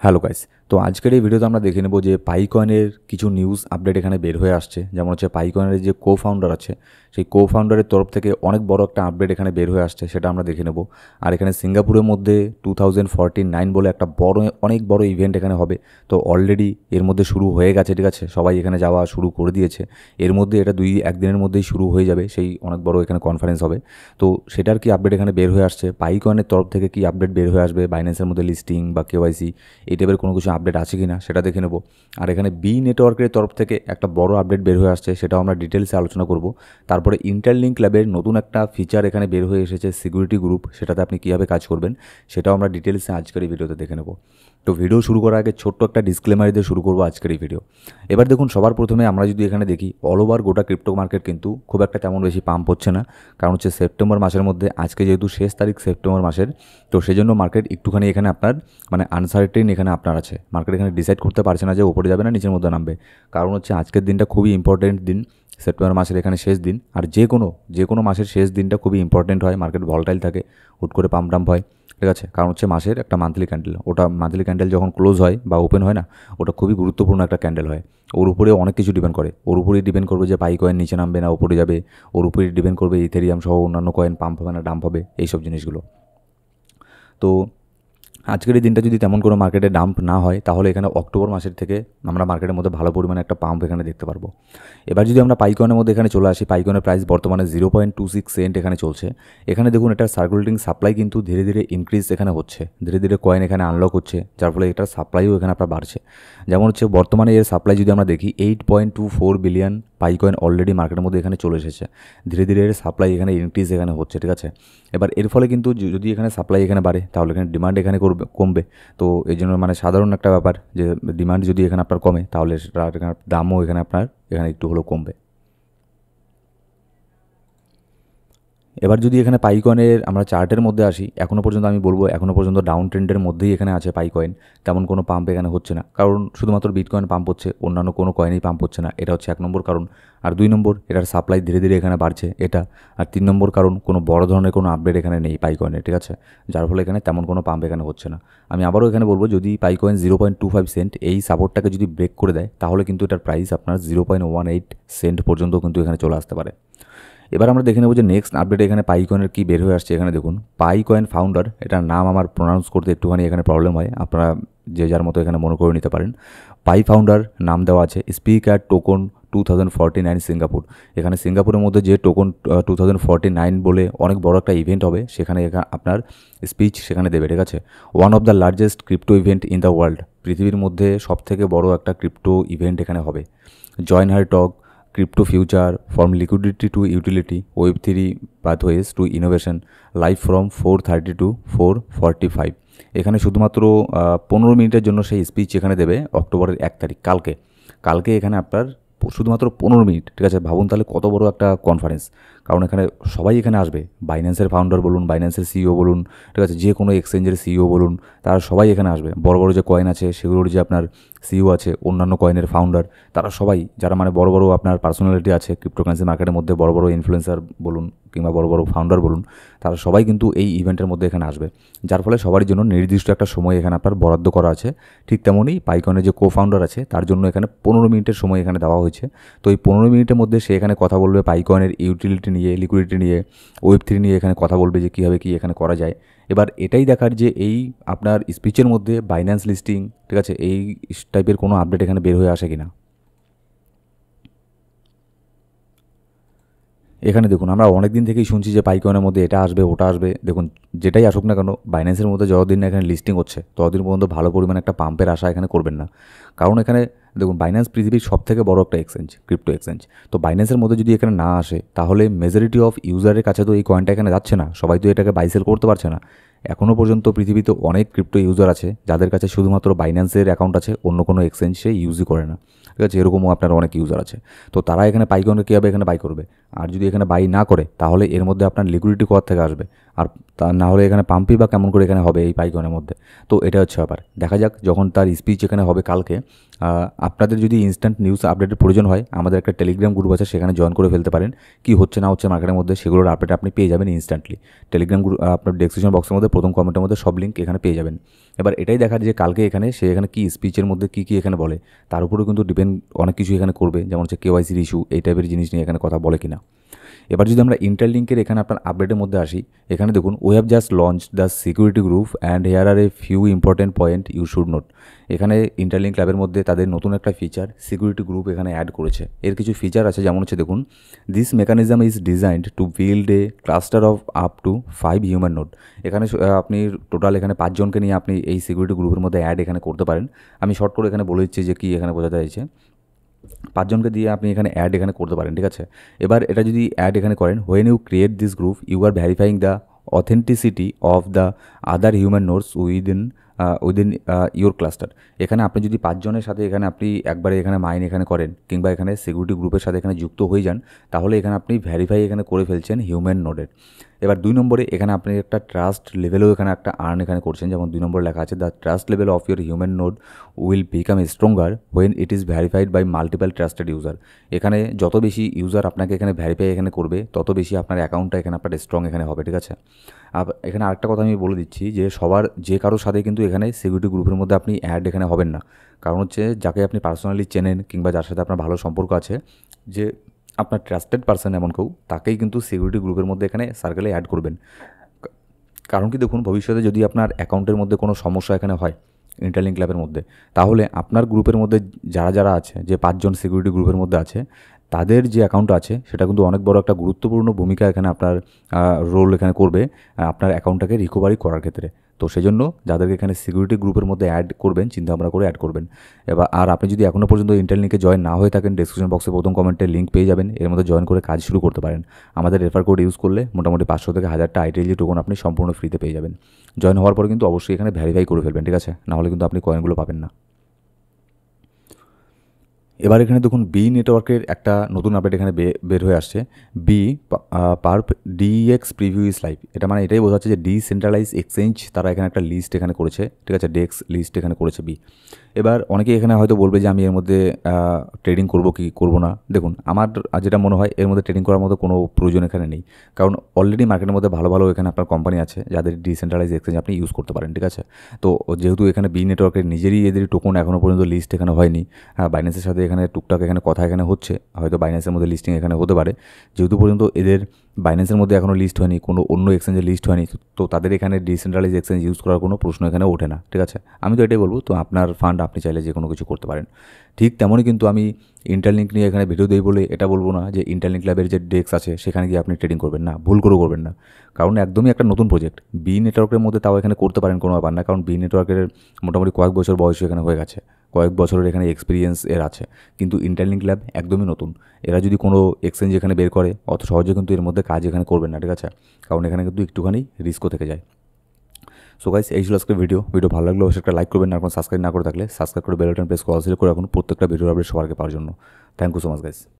Hello guys, তো আজকের এই ভিডিওতে আমরা দেখে নেব যে পাইকয়েনের কিছু নিউজ আপডেট এখানে বের হয়ে আসছে। যেমন হচ্ছে পাইকয়েনের যে ফাউন্ডার আছে, সেই ফাউন্ডারের তরফ থেকে অনেক বড় একটা আপডেট এখানে বের হয়ে আসছে, সেটা আমরা দেখে নেব। আর এখানে সিঙ্গাপুরের মধ্যে 2049 বলে একটা অনেক বড় ইভেন্ট এখানে হবে। তো অলরেডি এর মধ্যে শুরু হয়ে গেছে, ঠিক আছে, সবাই এখানে যাওয়া শুরু করে দিয়েছে। এর মধ্যে এটা একদিনের মধ্যেই শুরু হয়ে যাবে, সেই অনেক বড় এখানে কনফারেন্স হবে। তো সেটার কি আপডেট এখানে বের হয়ে আসছে, পাইকয়েনের তরফ থেকে কি আপডেট বের হয়ে আসবে, বাইন্যান্সের মধ্যে লিস্টিং বা কেওয়াইসি এই টাইপের কোনো কিছু আপডেট আছে কি না সেটা দেখে নেব। আর এখানে বি নেটওয়ার্কের তরফ থেকে একটা বড় আপডেট বের হয়ে আসছে, সেটাও আমরা ডিটেলসে আলোচনা করব। তারপরে ইন্টারলিঙ্ক ল্যাবের নতুন একটা ফিচার এখানে বের হয়ে এসেছে, সিকিউরিটি গ্রুপ, সেটাতে আপনি কীভাবে কাজ করবেন সেটাও আমরা ডিটেলসে আজকের এই ভিডিওতে দেখে নেব। তো ভিডিও শুরু করার আগে ছোট্ট একটা ডিসক্লেমার দিয়ে শুরু করবো আজকের এই ভিডিও। এবার দেখুন, সবার প্রথমে আমরা যদি এখানে দেখি, অল ওভার গোটা ক্রিপ্টো মার্কেট কিন্তু খুব একটা তেমন বেশি পাম্প হচ্ছে না। কারণ হচ্ছে সেপ্টেম্বর মাসের মধ্যে, আজকে যেহেতু শেষ তারিখ সেপ্টেম্বর মাসের, তো সেই জন্য মার্কেট একটুখানি এখানে আপনার আনসার্টেন এখানে আপনার আছে। মার্কেট এখানে ডিসাইড করতে পারছে না যে উপরে যাবে না নিচের মধ্যে নামবে। কারণ হচ্ছে আজকের দিনটা খুবই ইম্পর্টেন্ট দিন, সেপ্টেম্বর মাসের এখানে শেষ দিন। আর যে কোনো মাসের শেষ দিনটা খুবই ইম্পর্টেন্ট হয়, মার্কেট ভলটাইল থাকে, হুট করে পাম্প ডাম্প হয়, ঠিক আছে। কারণ হচ্ছে মাসের একটা মান্থলি ক্যান্ডেল, ওটা মান্থলি ক্যান্ডেল যখন ক্লোজ হয় বা ওপেন হয় না, ওটা খুবই গুরুত্বপূর্ণ একটা ক্যান্ডেল হয়। ওর উপরে অনেক কিছু ডিপেন্ড করে, ওর উপরেই ডিপেন্ড করবে যে পাইকয়েন নিচে নামবে না উপরে যাবে, ওর উপরেই ডিপেন্ড করবে ইথেরিয়াম সহ অন্যান্য কয়েন পাম্প হবে না ডাম্প হবে, এইসব জিনিসগুলো। তো আজকের এই দিনটা যদি তেমন কোনো মার্কেটে ডাম্প না হয়, তাহলে এখানে অক্টোবর মাসের থেকে আমরা মার্কেটের মধ্যে ভালো পরিমাণে একটা পাম্প এখানে দেখতে পারবো। এবার যদি আমরা পাইকয়েনের মধ্যে এখানে চলে আসি, পাইকয়েনের প্রাইস বর্তমানে 0.26 সেন্ট এখানে চলছে। এখানে দেখুন, এটার সার্কুলেটিং সাপ্লাই কিন্তু ধীরে ধীরে ইনক্রিজ এখানে হচ্ছে, ধীরে ধীরে কয়েন এখানে আনলক হচ্ছে, যার ফলে এটার সাপ্লাইও এখানে আপনার বাড়ছে। যেমন হচ্ছে বর্তমানে এর সাপ্লাই যদি আমরা দেখি, 8.24 বিলিয়ন পাইকয়েন অলরেডি মার্কেটের মধ্যে এখানে চলে এসেছে। ধীরে ধীরে এর সাপ্লাই এখানে ইনক্রিজ এখানে হচ্ছে, ঠিক আছে। এবার এর ফলে কিন্তু যদি এখানে সাপ্লাই এখানে বাড়ে, তাহলে এখানে ডিমান্ড এখানে কমবে। তো এই জন্য সাধারণ একটা ব্যাপার যে ডিমান্ড যদি এখানে আপনার কমে, তাহলে সেটার দামও এখানে আপনার এখানে একটু হলেও কমবে। এবার যদি এখানে পাইকয়েনের আমরা চার্টের মধ্যে আসি, এখনও পর্যন্ত আমি বলবো এখনও পর্যন্ত ডাউন ট্রেন্ডের মধ্যেই এখানে আছে পাইকয়েন। তেমন কোনো পাম্প এখানে হচ্ছে না, কারণ শুধুমাত্র বিটকয়েন পাম্প হচ্ছে, অন্যান্য কোনো কয়েনই পাম্প হচ্ছে না। এটা হচ্ছে 1 নম্বর কারণ। আর 2 নম্বর, এটার সাপ্লাই ধীরে ধীরে এখানে বাড়ছে এটা। আর 3 নম্বর কারণ, কোনো বড় ধরনের কোনো আপডেট এখানে নেই পাইকয়েনের, ঠিক আছে, যার ফলে এখানে তেমন কোনো পাম্প এখানে হচ্ছে না। আমি আবারও এখানে বলবো, যদি পাইকয়েন 0.25 সেন্ট এই সাপোর্টটাকে যদি ব্রেক করে দেয়, তাহলে কিন্তু এটার প্রাইস আপনার 0.18 সেন্ট পর্যন্ত কিন্তু এখানে চলে আসতে পারে। এবার আমরা দেখে নেব যে নেক্সট আপডেট এখানে পাইকয়েনের কী বের হয়ে আসছে। এখানে দেখুন, পাইকয়েন ফাউন্ডার, এটার নাম আমার প্রোনাউন্স করতে একটুখানি এখানে প্রবলেম হয়, আপনারা যে যার মতো এখানে মনে করে নিতে পারেন। পাই ফাউন্ডার নাম দেওয়া আছে, স্পিক অ্যাট টোকন 2049 সিঙ্গাপুর। এখানে সিঙ্গাপুরের মধ্যে যে টোকন 2049 বলে অনেক বড় একটা ইভেন্ট হবে, সেখানে আপনার স্পিচ সেখানে দেবে, ঠিক আছে। One of the largest crypto event in the world, পৃথিবীর মধ্যে সবথেকে বড় একটা ক্রিপ্টো ইভেন্ট এখানে হবে। Join her talk, crypto future from liquidity to utility, web3 pathways to innovation, live from 4:30 to 4:45। এখানে শুধুমাত্র 15 মিনিটের জন্য সেই স্পিচ এখানে দেবে অক্টোবরের 1 তারিখ, কালকে এখানে আপনার শুধুমাত্র 15 মিনিট, ঠিক আছে। ভাবুন তাহলে কত বড় একটা কনফারেন্স, কারণ এখানে সবাই এখানে আসবে, বাইন্যান্সের ফাউন্ডার বলুন, বাইন্যান্সের সিইও বলুন, ঠিক আছে, যে কোনো এক্সচেঞ্জের সিইও বলুন, তারা সবাই এখানে আসবে। বড় বড় যে কয়েন আছে সেগুলোর যে আপনার সিইও আছে, অন্যান্য কয়েনের ফাউন্ডার, তারা সবাই যারা বড় বড় আপনার পার্সোনালিটি আছে ক্রিপ্টোকারেন্সি মার্কেটের মধ্যে, বড় বড় ইনফ্লুয়েন্সার বলুন কিংবা বড় বড় ফাউন্ডার বলুন, তারা সবাই কিন্তু এই ইভেন্টের মধ্যে এখানে আসবে। যার ফলে সবার জন্য নির্দিষ্ট একটা সময় এখানে আপনার বরাদ্দ করা আছে। ঠিক তেমনই পাইকয়েনের যে ফাউন্ডার আছে, তার জন্য এখানে 15 মিনিটের সময় এখানে দেওয়া হয়েছে। তো এই 15 মিনিটের মধ্যে সে এখানে কথা বলবে পাইকয়েনের ইউটিলিটি নিয়ে, লিকুইডিটি নিয়ে, ওয়েব3 নিয়ে এখানে কথা বলবে যে কীভাবে কী এখানে করা যায়। এবার এটাই দেখার যে এই আপনার স্পিচের মধ্যে বাইন্যান্স লিস্টিং, ঠিক আছে, এই টাইপের কোনো আপডেট এখানে বের হয়ে আসে কিনা। এখানে দেখুন, আমরা অনেক দিন থেকেই শুনছি যে পাইকয়েনের মধ্যে এটা আসবে ওটা আসবে। দেখুন, যেটাই আসুক না কেন, বাইন্যান্সের মধ্যে যতদিন না এখানে লিস্টিং হচ্ছে, ততদিন পর্যন্ত ভালো পরিমাণে একটা পাম্পের আশা এখানে করবেন না। কারণ এখানে দেখুন, বাইন্যান্স পৃথিবীর সবথেকে বড় একটা এক্সচেঞ্জ, ক্রিপ্টো এক্সচেঞ্জ। তো বাইন্যান্সের মধ্যে যদি এখানে না আসে, তাহলে মেজরিটি অফ ইউজারের কাছে তো এই কয়েনটা এখানে যাচ্ছে না, সবাই তো এটাকে বাই সেল করতে পারছে না। এখনও পর্যন্ত পৃথিবীতে অনেক ক্রিপ্টো ইউজার আছে যাদের কাছে শুধুমাত্র বাইন্যান্সের অ্যাকাউন্ট আছে, অন্য কোনো এক্সচেঞ্জ সে ইউজই করে না, ঠিক আছে। এরকমও আপনার অনেক ইউজার আছে। তো তারা এখানে পাইকয়েনকে কীভাবে এখানে বাই করবে? আর যদি এখানে বাই না করে, তাহলে এর মধ্যে আপনার লিকুইডিটি কোথা থেকে আসবে? আর তা না হলে এখানে পাম্পই বা কেমন করে এখানে হবে এই পাইকয়েনের মধ্যে? তো এটা হচ্ছে ব্যাপার। দেখা যাক যখন তার স্পিচ এখানে হবে কালকে। আপনাদের যদি ইনস্ট্যান্ট নিউজ আপডেটের প্রয়োজন হয়, আমাদের একটা টেলিগ্রাম গ্রুপ আছে, সেখানে জয়েন করে ফেলতে পারেন। কি হচ্ছে না হচ্ছে মার্কেটের মধ্যে, সেগুলোর আপডেট আপনি পেয়ে যাবেন ইনস্ট্যান্টলি। টেলিগ্রাম গ্রুপ আপনার ডেসক্রিপশন বক্সের মধ্যে প্রথম কমেন্টের মধ্যে সব লিঙ্ক এখানে পেয়ে যাবেন। এবার এটাই দেখার যে কালকে এখানে সে এখানে কী স্পিচের মধ্যে কী কী এখানে বলে, তার উপরেও কিন্তু ডিপেন্ড অনেক কিছু এখানে করবে, যেমন হচ্ছে কেওয়াইসির ইস্যু, এই টাইপের জিনিস নিয়ে এখানে কথা বলে কিনা। এবার যদি আমরা ইন্টারলিঙ্কের এখানে আপনার আপডেটের মধ্যে আসি, এখানে দেখুন we have just launch the security group and here are a few important point you should note. এখানে ইন্টারলিঙ্ক ল্যাবের মধ্যে তাদের নতুন একটা ফিচার সিকিউরিটি গ্রুপ এখানে অ্যাড করেছে। এর কিছু ফিচার আছে, যেমন হচ্ছে দেখুন, this mechanism is designed to build a cluster of up to 5 human node. এখানে আপনি টোটাল এখানে 5 জনকে নিয়ে আপনি এই সিকিউরিটি গ্রুপের মধ্যে অ্যাড এখানে করতে পারেন। আমি শর্ট করে এখানে বলে দিচ্ছি যে কী এখানে বোঝাতে চাইছে। 5 জনকে দিয়ে আপনি এখানে অ্যাড এখানে করতে পারেন, ঠিক আছে। এবার এটা যদি অ্যাড এখানে করেন, when you create this group you are verifying the authenticity of the other human nodes within your cluster. এখানে আপনি যদি 5 জনের সাথে এখানে আপনি একবারে এখানে মাইন এখানে করেন, কিংবা এখানে সিকিউরিটি গ্রুপের সাথে এখানে যুক্ত হয়ে যান, তাহলে এখানে আপনি ভেরিফাই এখানে করে ফেলছেন হিউম্যান নোডের। এবার 2 নম্বরে এখানে আপনি একটা ট্রাস্ট লেভেলও এখানে একটা আর্ন এখানে করছেন, যেমন 2 নম্বরে লেখা আছে, the trust level of your human node will become stronger when it is verified by multiple trusted user. এখানে যত বেশি ইউজার আপনাকে এখানে ভেরিফাই এখানে করবে, তত বেশি আপনার অ্যাকাউন্টটা এখানে আপনার স্ট্রং এখানে হবে, ঠিক আছে। এখানে আরেকটা কথা আমি বলে দিচ্ছি যে যে কারোর সাথে কিন্তু এখানে সিকিউরিটি গ্রুপের মধ্যে আপনি অ্যাড এখানে হবেন না। কারণ হচ্ছে যাকে আপনি পার্সোনালি চেনেন কিংবা যার সাথে আপনার ভালো সম্পর্ক আছে, যে আপনার ট্রাস্টেড পার্সন এমন কেউ, তাকেই কিন্তু সিকিউরিটি গ্রুপের মধ্যে এখানে সার্কেলে অ্যাড করবেন। কারণ কি দেখুন, ভবিষ্যতে যদি আপনার অ্যাকাউন্টের মধ্যে কোনো সমস্যা এখানে হয় ইন্টারলিঙ্ক ল্যাবের মধ্যে, তাহলে আপনার গ্রুপের মধ্যে যারা যারা আছে, যে 5 জন সিকিউরিটি গ্রুপের মধ্যে আছে, তাদের যে অ্যাকাউন্ট আছে সেটা কিন্তু অনেক বড় একটা গুরুত্বপূর্ণ ভূমিকা এখানে আপনার রোল এখানে করবে আপনার অ্যাকাউন্টটাকে রিকভারি করার ক্ষেত্রে। তো সেই জন্য যাদেরকে এখানে সিকিউরিটি গ্রুপের মধ্যে অ্যাড করবেন, চিন্তাভাবনা করে অ্যাড করবেন। এবার আর আপনি যদি এখনও পর্যন্ত ইন্টারলিঙ্কে জয়েন না হয়ে থাকেন, ডেসক্রিপশন বক্সে প্রথম কমেন্টে লিঙ্ক পেয়ে যাবেন, এর মধ্যে জয়েন করে কাজ শুরু করতে পারেন। আমাদের রেফার কোড ইউজ করলে মোটামুটি 500 থেকে 1000টা আইটিএলজি টোকন আপনি সম্পূর্ণ ফ্রিতে পেয়ে যাবেন। জয়েন হওয়ার পর কিন্তু অবশ্যই এখানে ভেরিফাই করে ফেলবেন, ঠিক আছে, নাহলে কিন্তু আপনি কয়েনগুলো পাবেন না। এবার এখানে দেখুন বি নেটওয়ার্কের একটা নতুন আপডেট এখানে বের হয়ে আসছে। Perp DEX preview is live. এটা মানে এটাই বোঝাচ্ছে যে ডিসেন্ট্রালাইজ এক্সচেঞ্জ তারা এখানে একটা লিস্ট এখানে করেছে, ঠিক আছে, ডেক্স লিস্ট এখানে করেছে বি। এবার অনেকেই এখানে হয়তো বলবে যে আমি এর মধ্যে ট্রেডিং করবো কি করবো না। দেখুন, আমার যেটা মনে হয় এর মধ্যে ট্রেডিং করার মতো কোনো প্রয়োজন এখানে নেই, কারণ অলরেডি মার্কেটের মধ্যে ভালো ভালো এখানে আপনার কোম্পানি আছে যাদের ডিসেন্ট্রালাইজ এক্সচেঞ্জ আপনি ইউজ করতে পারেন, ঠিক আছে। তো যেহেতু এখানে বি নেটওয়ার্কের নিজেরই এদের টোকন এখনও পর্যন্ত লিস্ট এখানে হয়নি, বাইন্যান্সের সাথে এখানে টুকটাক এখানে কথা এখানে হচ্ছে, হয়তো বাইন্যান্সের মধ্যে লিস্টিং এখানে হতে পারে। যেহেতু পর্যন্ত এদের বাইন্যান্সের মধ্যে এখনও লিস্ট হয়নি, কোনো অন্য এক্সচেঞ্জে লিস্ট হয়নি, তো তাদের এখানে ডিসেন্ট্রালাইজ এক্সচেঞ্জ ইউজ করার কোনো প্রশ্ন এখানে ওঠে না, ঠিক আছে। আমি তো এটাই বলবো, তো আপনার ফান্ড আপনি চাইলে যে কোনো কিছু করতে পারেন। ঠিক তেমনই কিন্তু আমি ইন্টারলিঙ্ক নিয়ে এখানে ভিডিও দেই বলে এটা বলবো না যে ইন্টারলিঙ্ক ল্যাবের যে ডেস্ক আছে সেখানে গিয়ে আপনি ট্রেডিং করবেন না, ভুল করেও করবেন না, কারণ একদমই একটা নতুন প্রজেক্ট। বি নেটওয়ার্কের মধ্যে তাও এখানে করতে পারেন, কোনো ব্যাপার না, কারণ বি নেটওয়ার্কের মোটামুটি কয়েক বছর বয়স এখানে হয়ে গেছে, কয়েক বছরের এখানে এক্সপিরিয়েন্স এর আছে। কিন্তু ইন্টারলিঙ্ক ল্যাব একদমই নতুন, এরা যদি কোনো এক্সচেঞ্জ এখানে বের করে অত সহজে কিন্তু এর মধ্যে কাজ এখানে করবেন না, ঠিক আছে, কারণ এখানে কিন্তু একটুখানি রিস্কও থেকে যায়। সো গাইস, এই ছিল আজকে ভিডিও ভালো লাগলে অবশ্যই একটা লাইক করবেন, আর কোনো সাবস্ক্রাইব না করে থাকলে সাবস্ক্রাইব করে বেল বাটন প্রেস করে সিলেক্ট করে রাখুন প্রত্যেকটা ভিডিও আপডেট সবার আগে পাওয়ার জন্য। Thank you so much guys.